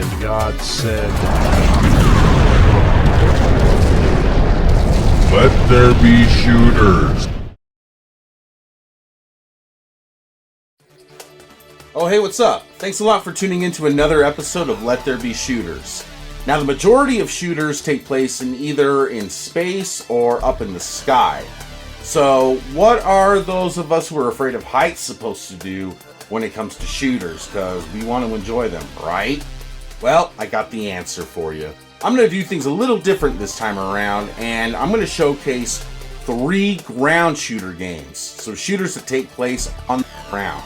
And God said, "Let there be shooters." Oh hey, what's up? Thanks a lot for tuning in to another episode of Let There Be Shooters. Now the majority of shooters take place either in space or up in the sky. So what are those of us who are afraid of heights supposed to do when it comes to shooters? Because we want to enjoy them, right? Well, I got the answer for you. I'm going to do things a little different this time around, and I'm going to showcase 3 ground shooter games. So shooters that take place on the ground.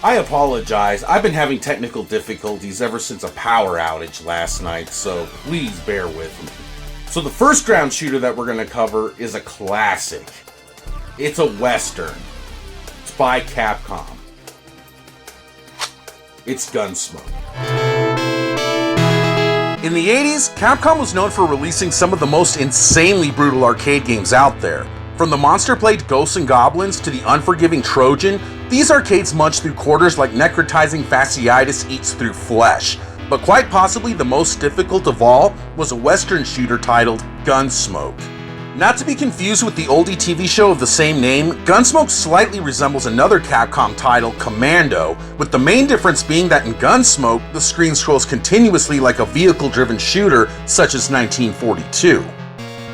I apologize, I've been having technical difficulties ever since a power outage last night, so please bear with me. So the first ground shooter that we're going to cover is a classic. It's a Western. It's by Capcom. It's Gun.Smoke. In the 80s, Capcom was known for releasing some of the most insanely brutal arcade games out there. From the monster-plagued Ghosts and Goblins to the unforgiving Trojan, these arcades munch through quarters like necrotizing fasciitis eats through flesh. But quite possibly the most difficult of all was a Western shooter titled Gun.Smoke. Not to be confused with the oldie TV show of the same name, Gun.Smoke slightly resembles another Capcom title, Commando, with the main difference being that in Gun.Smoke, the screen scrolls continuously like a vehicle-driven shooter such as 1942.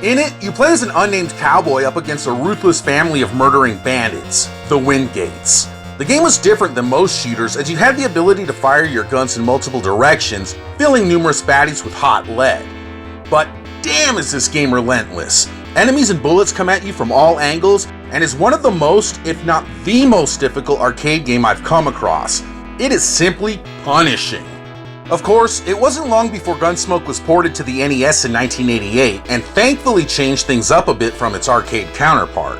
In it, you play as an unnamed cowboy up against a ruthless family of murdering bandits, the Wingates. The game was different than most shooters as you had the ability to fire your guns in multiple directions, filling numerous baddies with hot lead. But damn is this game relentless. Enemies and bullets come at you from all angles, and is one of the most, if not the most difficult arcade game I've come across. It is simply punishing. Of course, it wasn't long before Gun.Smoke was ported to the NES in 1988, and thankfully changed things up a bit from its arcade counterpart.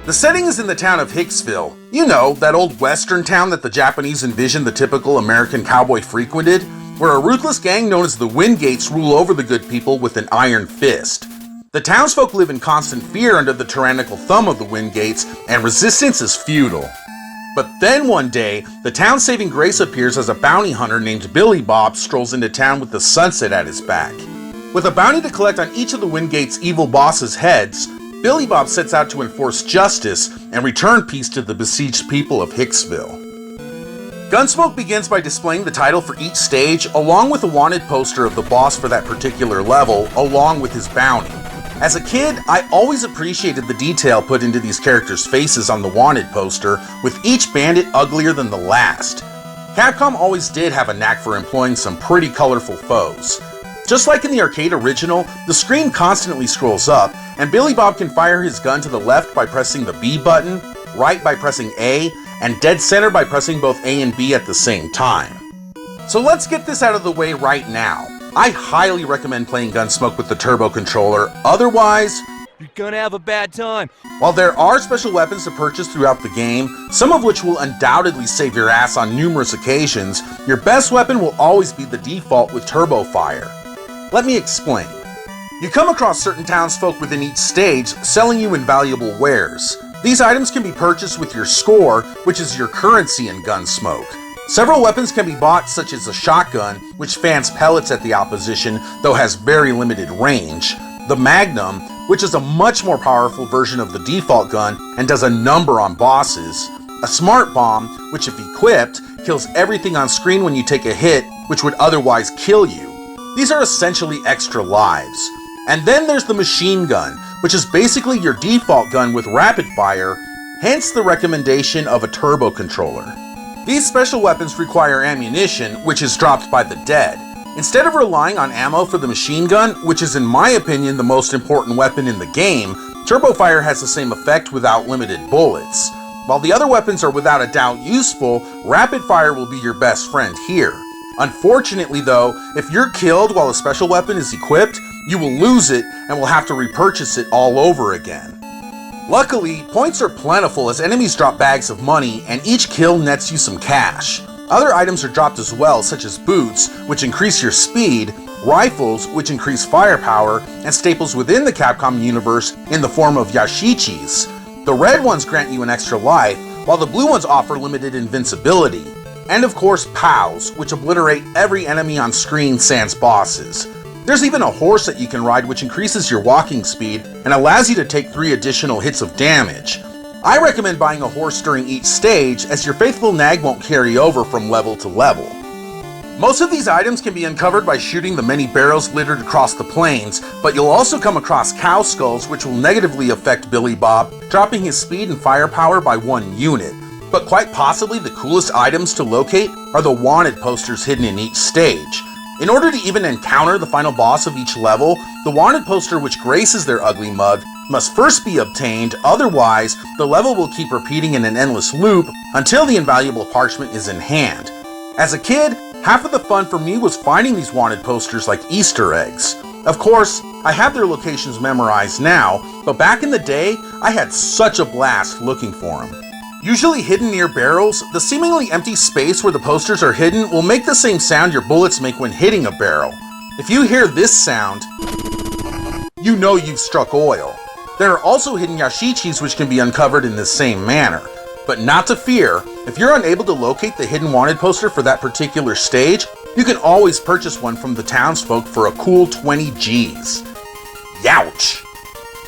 The setting is in the town of Hicksville. You know, that old western town that the Japanese envisioned the typical American cowboy frequented, where a ruthless gang known as the Wingates rule over the good people with an iron fist. The townsfolk live in constant fear under the tyrannical thumb of the Wingates, and resistance is futile. But then one day, the town's saving grace appears as a bounty hunter named Billy Bob strolls into town with the sunset at his back. With a bounty to collect on each of the Wingate's evil bosses' heads, Billy Bob sets out to enforce justice and return peace to the besieged people of Hicksville. Gun.Smoke begins by displaying the title for each stage, along with a wanted poster of the boss for that particular level, along with his bounty. As a kid, I always appreciated the detail put into these characters' faces on the wanted poster, with each bandit uglier than the last. Capcom always did have a knack for employing some pretty colorful foes. Just like in the arcade original, the screen constantly scrolls up, and Billy Bob can fire his gun to the left by pressing the B button, right by pressing A, and dead center by pressing both A and B at the same time. So let's get this out of the way right now. I highly recommend playing Gun.Smoke with the turbo controller, otherwise, you're gonna have a bad time. While there are special weapons to purchase throughout the game, some of which will undoubtedly save your ass on numerous occasions, your best weapon will always be the default with turbo fire. Let me explain. You come across certain townsfolk within each stage selling you invaluable wares. These items can be purchased with your score, which is your currency in Gun.Smoke. Several weapons can be bought, such as a shotgun, which fans pellets at the opposition, though has very limited range, the Magnum, which is a much more powerful version of the default gun and does a number on bosses, a smart bomb, which if equipped, kills everything on screen when you take a hit, which would otherwise kill you. These are essentially extra lives. And then there's the machine gun, which is basically your default gun with rapid fire, hence the recommendation of a turbo controller. These special weapons require ammunition, which is dropped by the dead. Instead of relying on ammo for the machine gun, which is in my opinion the most important weapon in the game, turbo fire has the same effect without limited bullets. While the other weapons are without a doubt useful, rapid fire will be your best friend here. Unfortunately though, if you're killed while a special weapon is equipped, you will lose it and will have to repurchase it all over again. Luckily, points are plentiful as enemies drop bags of money and each kill nets you some cash. Other items are dropped as well, such as boots, which increase your speed, rifles, which increase firepower, and staples within the Capcom universe in the form of yashichis. The red ones grant you an extra life, while the blue ones offer limited invincibility. And of course POWs, which obliterate every enemy on screen sans bosses. There's even a horse that you can ride which increases your walking speed and allows you to take 3 additional hits of damage. I recommend buying a horse during each stage, as your faithful nag won't carry over from level to level. Most of these items can be uncovered by shooting the many barrels littered across the plains, but you'll also come across cow skulls which will negatively affect Billy Bob, dropping his speed and firepower by 1 unit. But quite possibly the coolest items to locate are the wanted posters hidden in each stage. In order to even encounter the final boss of each level, the wanted poster which graces their ugly mug must first be obtained, otherwise the level will keep repeating in an endless loop until the invaluable parchment is in hand. As a kid, half of the fun for me was finding these wanted posters like Easter eggs. Of course, I have their locations memorized now, but back in the day, I had such a blast looking for them. Usually hidden near barrels, the seemingly empty space where the posters are hidden will make the same sound your bullets make when hitting a barrel. If you hear this sound, you know you've struck oil. There are also hidden yashichis which can be uncovered in the same manner. But not to fear, if you're unable to locate the hidden wanted poster for that particular stage, you can always purchase one from the townsfolk for a cool 20 Gs. Youch!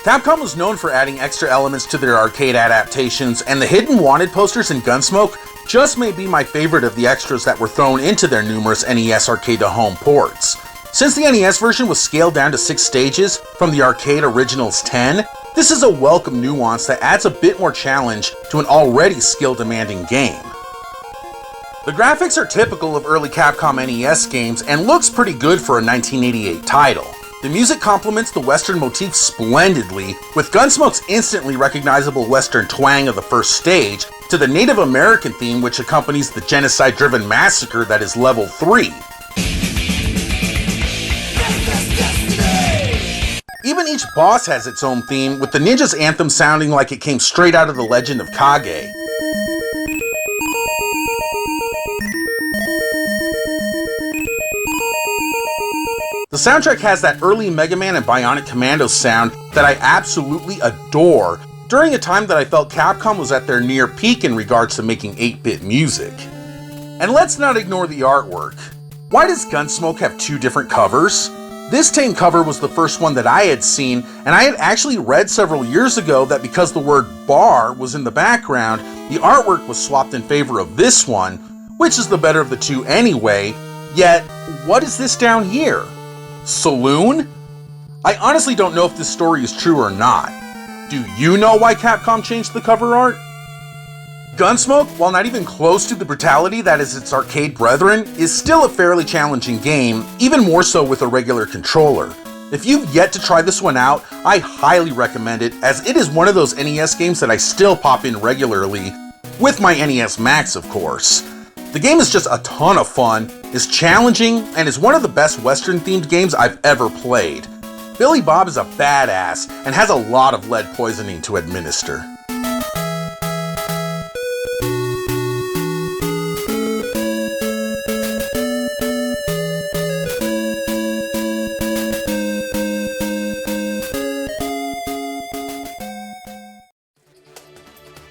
Capcom was known for adding extra elements to their arcade adaptations, and the hidden wanted posters in Gun.Smoke just may be my favorite of the extras that were thrown into their numerous NES arcade-to-home ports. Since the NES version was scaled down to 6 stages from the arcade original's 10, this is a welcome nuance that adds a bit more challenge to an already skill-demanding game. The graphics are typical of early Capcom NES games and looks pretty good for a 1988 title. The music complements the Western motif splendidly, with Gun.Smoke's instantly recognizable Western twang of the first stage to the Native American theme which accompanies the genocide-driven massacre that is level 3. Even each boss has its own theme, with the ninja's anthem sounding like it came straight out of the Legend of Kage. The soundtrack has that early Mega Man and Bionic Commando sound that I absolutely adore, during a time that I felt Capcom was at their near peak in regards to making 8-bit music. And let's not ignore the artwork. Why does Gun.Smoke have 2 different covers? This tame cover was the first one that I had seen, and I had actually read several years ago that because the word bar was in the background, the artwork was swapped in favor of this one, which is the better of the 2 anyway. Yet, what is this down here? Saloon? I honestly don't know if this story is true or not. Do you know why Capcom changed the cover art? Gun.Smoke, while not even close to the brutality that is its arcade brethren, is still a fairly challenging game, even more so with a regular controller. If you've yet to try this one out, I highly recommend it, as it is one of those NES games that I still pop in regularly, with my NES Max of course. The game is just a ton of fun, is challenging, and is one of the best Western-themed games I've ever played. Billy Bob is a badass, and has a lot of lead poisoning to administer.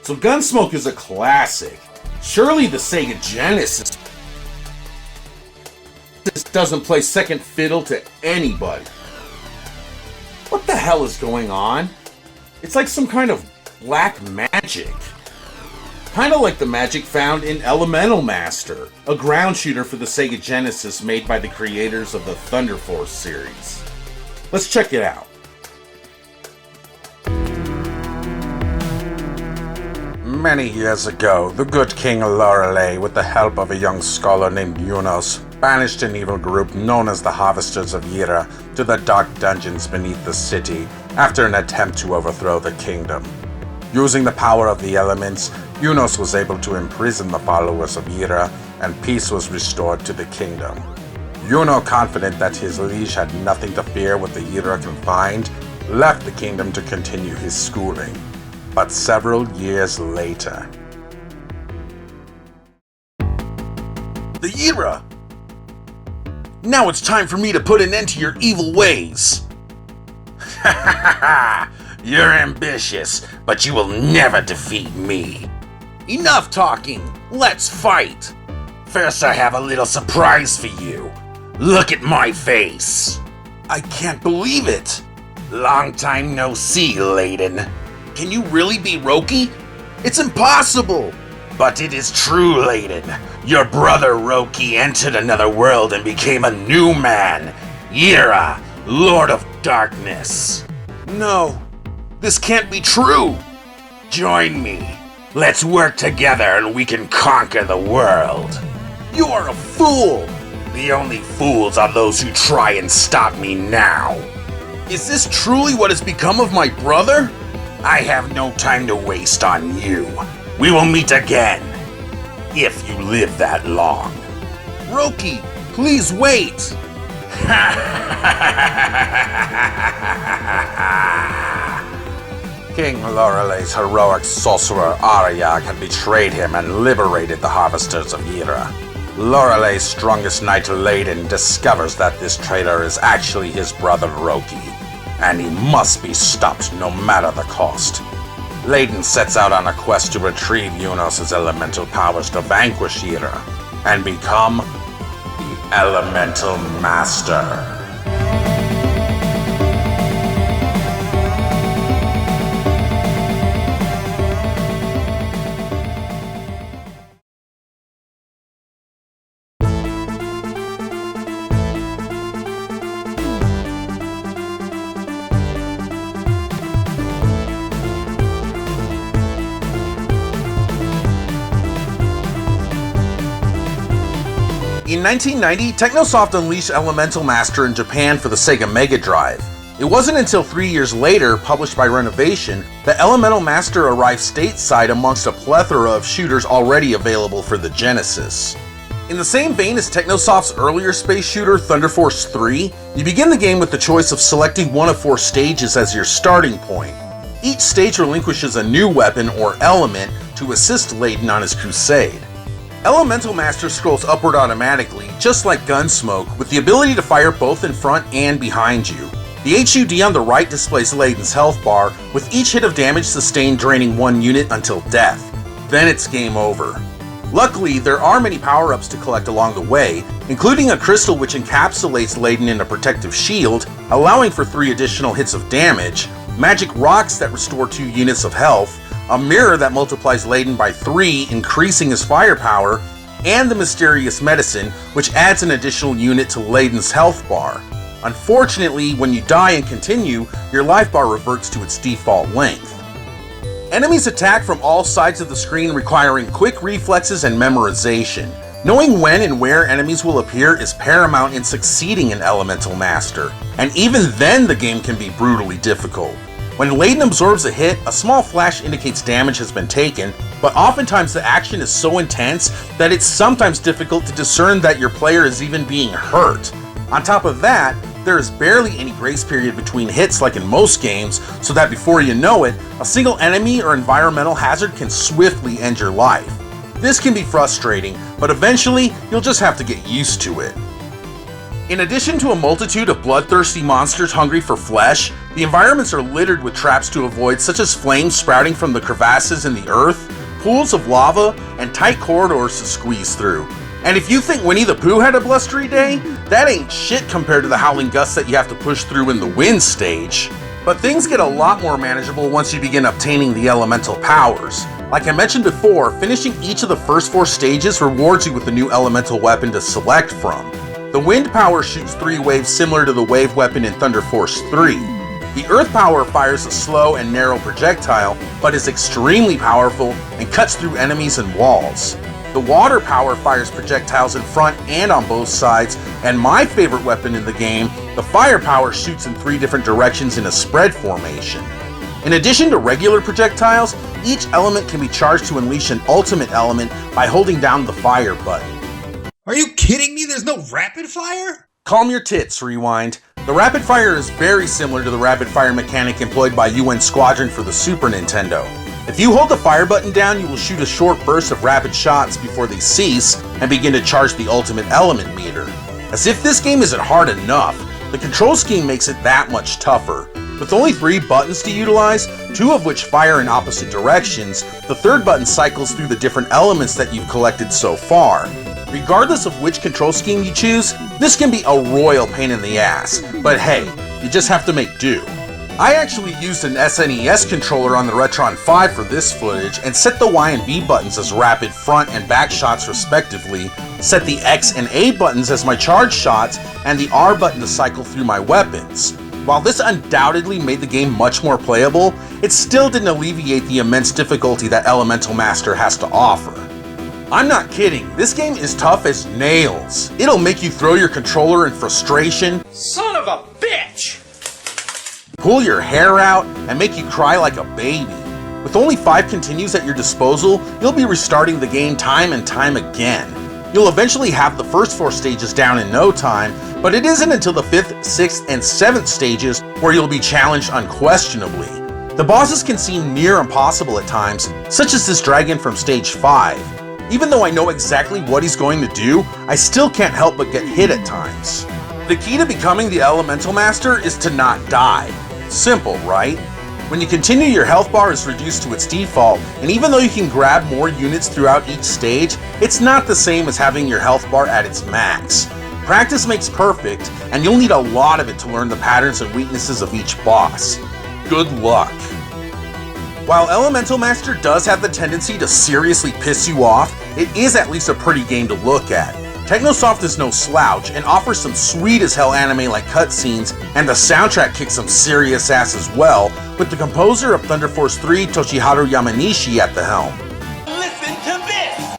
So Gun.Smoke is a classic. Surely the Sega Genesis doesn't play second fiddle to anybody. What the hell is going on? It's like some kind of black magic. Kind of like the magic found in Elemental Master, a ground shooter for the Sega Genesis made by the creators of the Thunder Force series. Let's check it out. Many years ago, the good King Lorelei, with the help of a young scholar named Yunos, banished an evil group known as the Harvesters of Yira to the dark dungeons beneath the city after an attempt to overthrow the kingdom. Using the power of the elements, Yunos was able to imprison the followers of Yira, and peace was restored to the kingdom. Yuno, confident that his liege had nothing to fear what the Yira can find, left the kingdom to continue his schooling. But several years later... The Yira! Now it's time for me to put an end to your evil ways! Ha ha ha ha! You're ambitious, but you will never defeat me! Enough talking! Let's fight! First, I have a little surprise for you. Look at my face. I can't believe it. Long time no see, Layden. Can you really be Roki? It's impossible. But it is true, Layden. Your brother Roki entered another world and became a new man. Yira, Lord of Darkness. No, this can't be true. Join me. Let's work together and we can conquer the world. You are a fool. The only fools are those who try and stop me now. Is this truly what has become of my brother? I have no time to waste on you. We will meet again. If you live that long. Roki, please wait. King Lorelei's heroic sorcerer Arya had betrayed him and liberated the harvesters of Yira. Lorelei's strongest knight Layden discovers that this traitor is actually his brother Roki, and he must be stopped no matter the cost. Layden sets out on a quest to retrieve Yunos' elemental powers to vanquish Yira and become the Elemental Master. In 1990, Technosoft unleashed Elemental Master in Japan for the Sega Mega Drive. It wasn't until 3 years later, published by Renovation, that Elemental Master arrived stateside amongst a plethora of shooters already available for the Genesis. In the same vein as Technosoft's earlier space shooter Thunder Force 3, you begin the game with the choice of selecting one of 4 stages as your starting point. Each stage relinquishes a new weapon or element to assist Layden on his crusade. Elemental Master scrolls upward automatically, just like Gun.Smoke, with the ability to fire both in front and behind you. The HUD on the right displays Layden's health bar, with each hit of damage sustained draining 1 unit until death. Then it's game over. Luckily, there are many power-ups to collect along the way, including a crystal which encapsulates Layden in a protective shield, allowing for 3 additional hits of damage, magic rocks that restore 2 units of health, a mirror that multiplies Layden by 3, increasing his firepower, and the mysterious medicine, which adds an additional unit to Layden's health bar. Unfortunately, when you die and continue, your life bar reverts to its default length. Enemies attack from all sides of the screen, requiring quick reflexes and memorization. Knowing when and where enemies will appear is paramount in succeeding in Elemental Master, and even then the game can be brutally difficult. When Layden absorbs a hit, a small flash indicates damage has been taken, but oftentimes the action is so intense that it's sometimes difficult to discern that your player is even being hurt. On top of that, there is barely any grace period between hits like in most games, so that before you know it, a single enemy or environmental hazard can swiftly end your life. This can be frustrating, but eventually you'll just have to get used to it. In addition to a multitude of bloodthirsty monsters hungry for flesh, the environments are littered with traps to avoid, such as flames sprouting from the crevasses in the earth, pools of lava, and tight corridors to squeeze through. And if you think Winnie the Pooh had a blustery day, that ain't shit compared to the howling gusts that you have to push through in the wind stage. But things get a lot more manageable once you begin obtaining the elemental powers. Like I mentioned before, finishing each of the first 4 stages rewards you with a new elemental weapon to select from. The wind power shoots 3 waves similar to the wave weapon in Thunder Force 3. The earth power fires a slow and narrow projectile, but is extremely powerful and cuts through enemies and walls. The water power fires projectiles in front and on both sides, and my favorite weapon in the game, the fire power shoots in 3 different directions in a spread formation. In addition to regular projectiles, each element can be charged to unleash an ultimate element by holding down the fire button. Are you kidding me? There's no rapid fire? Calm your tits, Rewind. The rapid fire is very similar to the rapid fire mechanic employed by UN Squadron for the Super Nintendo. If you hold the fire button down, you will shoot a short burst of rapid shots before they cease and begin to charge the ultimate element meter. As if this game isn't hard enough, the control scheme makes it that much tougher. With only 3 buttons to utilize, 2 of which fire in opposite directions, the 3rd button cycles through the different elements that you've collected so far. Regardless of which control scheme you choose, this can be a royal pain in the ass, but hey, you just have to make do. I actually used an SNES controller on the Retron 5 for this footage and set the Y and B buttons as rapid front and back shots respectively, set the X and A buttons as my charge shots, and the R button to cycle through my weapons. While this undoubtedly made the game much more playable, it still didn't alleviate the immense difficulty that Elemental Master has to offer. I'm not kidding, this game is tough as nails. It'll make you throw your controller in frustration, Son of a bitch! pull your hair out, and make you cry like a baby. With only 5 continues at your disposal, you'll be restarting the game time and time again. You'll eventually have the first 4 stages down in no time, but it isn't until the 5th, 6th, and 7th stages where you'll be challenged unquestionably. The bosses can seem near impossible at times, such as this dragon from stage 5. Even though I know exactly what he's going to do, I still can't help but get hit at times. The key to becoming the Elemental Master is to not die. Simple, right? When you continue, your health bar is reduced to its default, and even though you can grab more units throughout each stage, it's not the same as having your health bar at its max. Practice makes perfect, and you'll need a lot of it to learn the patterns and weaknesses of each boss. Good luck. While Elemental Master does have the tendency to seriously piss you off, it is at least a pretty game to look at. Technosoft is no slouch and offers some sweet as hell anime-like cutscenes, and the soundtrack kicks some serious ass as well, with the composer of Thunder Force 3, Toshiharu Yamanishi, at the helm. Listen to this!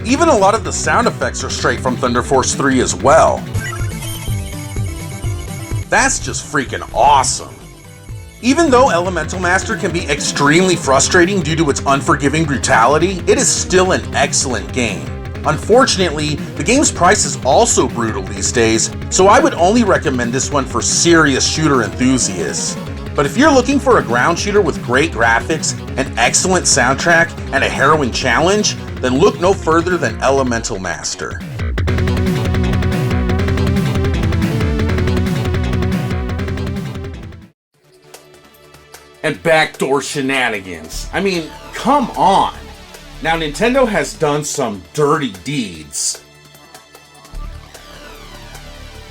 Even a lot of the sound effects are straight from Thunder Force 3 as well. That's just freaking awesome. Even though Elemental Master can be extremely frustrating due to its unforgiving brutality, it is still an excellent game. Unfortunately, the game's price is also brutal these days, so I would only recommend this one for serious shooter enthusiasts. But if you're looking for a ground shooter with great graphics, an excellent soundtrack, and a harrowing challenge, then look no further than Elemental Master. And backdoor shenanigans. I mean, come on! Now, Nintendo has done some dirty deeds,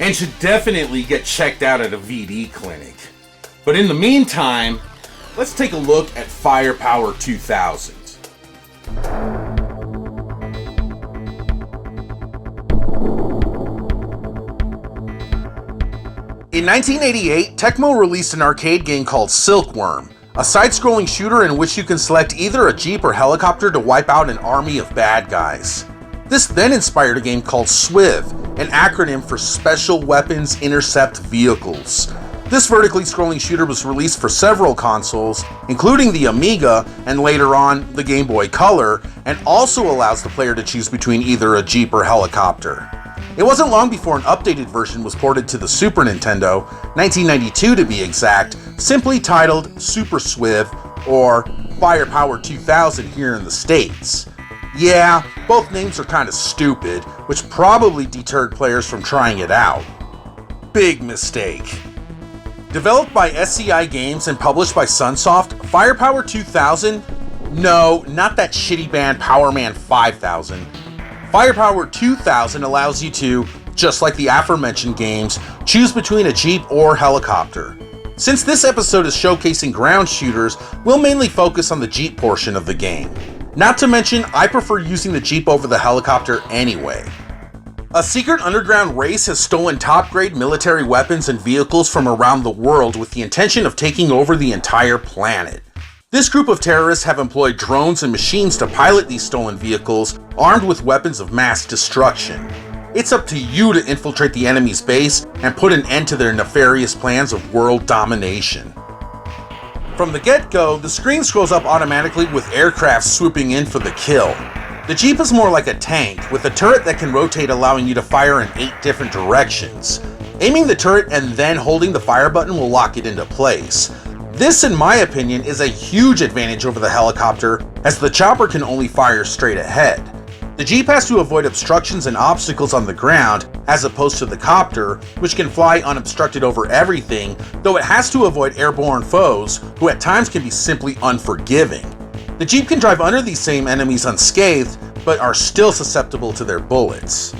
and should definitely get checked out at a VD clinic. But in the meantime, let's take a look at Firepower 2000. In 1988, Tecmo released an arcade game called Silkworm, a side-scrolling shooter in which you can select either a jeep or helicopter to wipe out an army of bad guys. This then inspired a game called SWIV, an acronym for Special Weapons Intercept Vehicles. This vertically scrolling shooter was released for several consoles, including the Amiga and later on the Game Boy Color, and also allows the player to choose between either a jeep or helicopter. It wasn't long before an updated version was ported to the Super Nintendo, 1992 to be exact, simply titled Super SWIV or Firepower 2000 here in the States. Yeah, both names are kinda stupid, which probably deterred players from trying it out. Big mistake. Developed by SCI Games and published by Sunsoft, Firepower 2000? No, not that shitty band Powerman 5000. Firepower 2000 allows you to, just like the aforementioned games, choose between a jeep or helicopter. Since this episode is showcasing ground shooters, we'll mainly focus on the jeep portion of the game. Not to mention, I prefer using the jeep over the helicopter anyway. A secret underground race has stolen top-grade military weapons and vehicles from around the world with the intention of taking over the entire planet. This group of terrorists have employed drones and machines to pilot these stolen vehicles, armed with weapons of mass destruction. It's up to you to infiltrate the enemy's base and put an end to their nefarious plans of world domination. From the get-go, the screen scrolls up automatically with aircraft swooping in for the kill. The Jeep is more like a tank, with a turret that can rotate, allowing you to fire in 8 different directions. Aiming the turret and then holding the fire button will lock it into place. This, in my opinion, is a huge advantage over the helicopter, as the chopper can only fire straight ahead. The Jeep has to avoid obstructions and obstacles on the ground, as opposed to the copter, which can fly unobstructed over everything, though it has to avoid airborne foes, who at times can be simply unforgiving. The Jeep can drive under these same enemies unscathed, but are still susceptible to their bullets.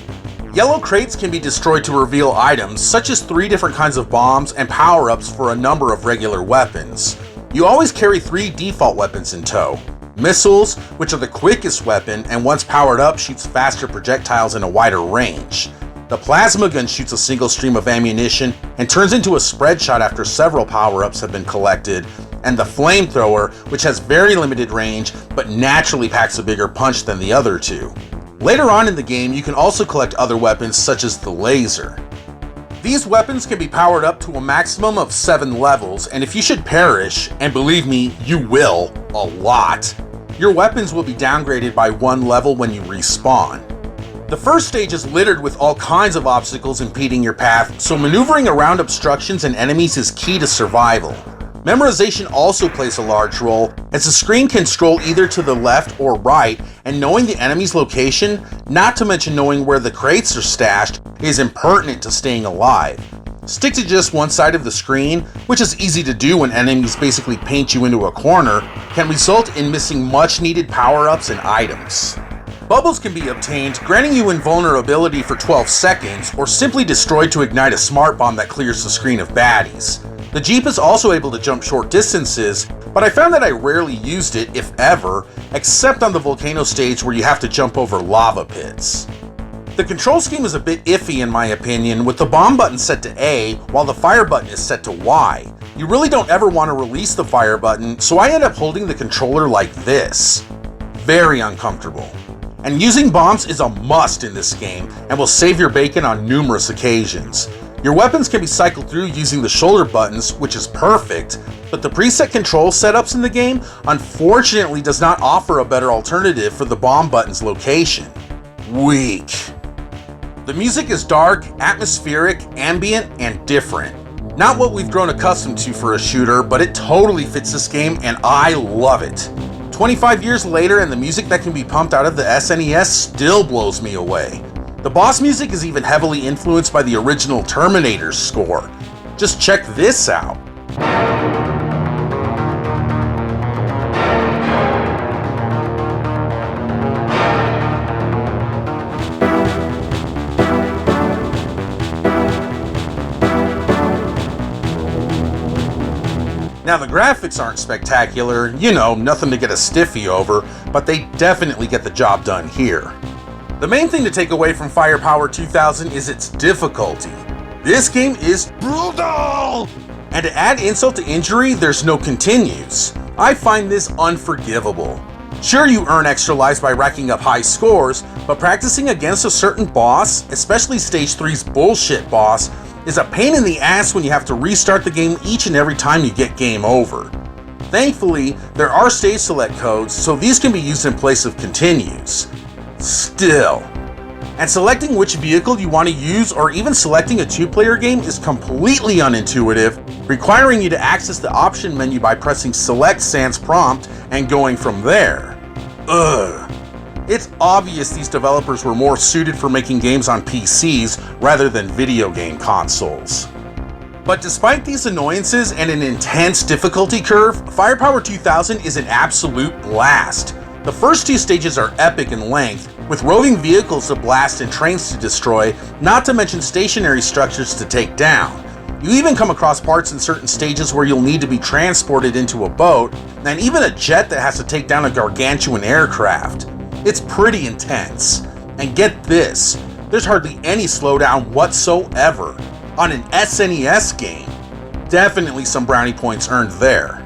Yellow crates can be destroyed to reveal items, such as 3 different kinds of bombs and power-ups for a number of regular weapons. You always carry 3 default weapons in tow. Missiles, which are the quickest weapon and once powered up shoots faster projectiles in a wider range. The plasma gun shoots a single stream of ammunition and turns into a spread shot after several power-ups have been collected, and the flamethrower, which has very limited range but naturally packs a bigger punch than the other 2. Later on in the game, you can also collect other weapons such as the laser. These weapons can be powered up to a maximum of 7 levels, and if you should perish, and believe me, you will, a lot, your weapons will be downgraded by 1 level when you respawn. The first stage is littered with all kinds of obstacles impeding your path, so maneuvering around obstructions and enemies is key to survival. Memorization also plays a large role, as the screen can scroll either to the left or right, and knowing the enemy's location, not to mention knowing where the crates are stashed, is impertinent to staying alive. Stick to just one side of the screen, which is easy to do when enemies basically paint you into a corner, can result in missing much needed power-ups and items. Bubbles can be obtained, granting you invulnerability for 12 seconds, or simply destroyed to ignite a smart bomb that clears the screen of baddies. The Jeep is also able to jump short distances, but I found that I rarely used it, if ever, except on the volcano stage where you have to jump over lava pits. The control scheme is a bit iffy in my opinion, with the bomb button set to A while the fire button is set to Y. You really don't ever want to release the fire button, so I end up holding the controller like this. Very uncomfortable. And using bombs is a must in this game, and will save your bacon on numerous occasions. Your weapons can be cycled through using the shoulder buttons, which is perfect, but the preset control setups in the game unfortunately does not offer a better alternative for the bomb button's location. Weak. The music is dark, atmospheric, ambient, and different. Not what we've grown accustomed to for a shooter, but it totally fits this game and I love it. 25 years later and the music that can be pumped out of the SNES still blows me away. The boss music is even heavily influenced by the original Terminator's score. Just check this out. Now the graphics aren't spectacular, nothing to get a stiffy over, but they definitely get the job done here. The main thing to take away from Firepower 2000 is its difficulty. This game is brutal! And to add insult to injury, there's no continues. I find this unforgivable. Sure, you earn extra lives by racking up high scores, but practicing against a certain boss, especially Stage 3's bullshit boss, is a pain in the ass when you have to restart the game each and every time you get game over. Thankfully, there are stage select codes, so these can be used in place of continues. Still. And selecting which vehicle you want to use or even selecting a 2-player game is completely unintuitive, requiring you to access the option menu by pressing select sans prompt and going from there. Ugh. It's obvious these developers were more suited for making games on PCs rather than video game consoles. But despite these annoyances and an intense difficulty curve, Firepower 2000 is an absolute blast. The first 2 stages are epic in length, with roving vehicles to blast and trains to destroy, not to mention stationary structures to take down. You even come across parts in certain stages where you'll need to be transported into a boat, and even a jet that has to take down a gargantuan aircraft. It's pretty intense. And get this, there's hardly any slowdown whatsoever. On an SNES game, definitely some brownie points earned there.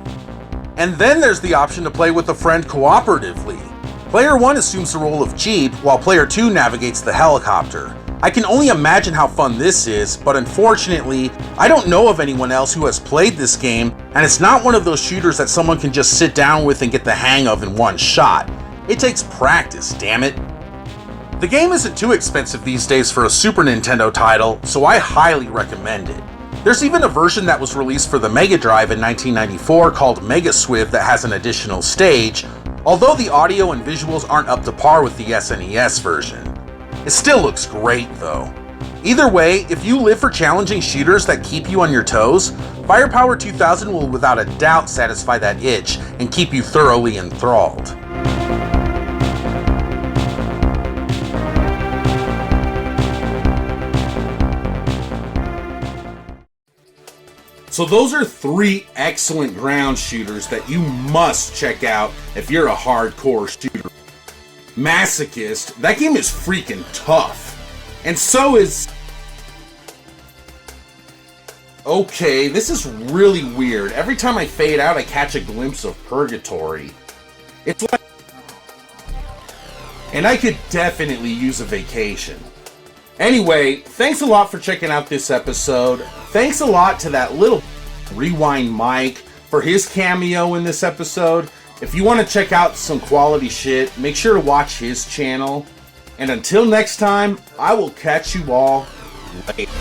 And then there's the option to play with a friend cooperatively. Player 1 assumes the role of Jeep, while Player 2 navigates the helicopter. I can only imagine how fun this is, but unfortunately, I don't know of anyone else who has played this game, and it's not one of those shooters that someone can just sit down with and get the hang of in one shot. It takes practice, damn it. The game isn't too expensive these days for a Super Nintendo title, so I highly recommend it. There's even a version that was released for the Mega Drive in 1994 called Mega Swift that has an additional stage, Although the audio and visuals aren't up to par with the SNES version. It still looks great though. Either way, if you live for challenging shooters that keep you on your toes, Firepower 2000 will without a doubt satisfy that itch and keep you thoroughly enthralled. So those are 3 excellent ground shooters that you must check out if you're a hardcore shooter. Masochist, that game is freaking tough. And so is... Okay, this is really weird. Every time I fade out, I catch a glimpse of Purgatory. It's like... And I could definitely use a vacation. Anyway, thanks a lot for checking out this episode. Thanks a lot to that little Rewind Mike for his cameo in this episode. If you want to check out some quality shit, make sure to watch his channel. And until next time, I will catch you all later.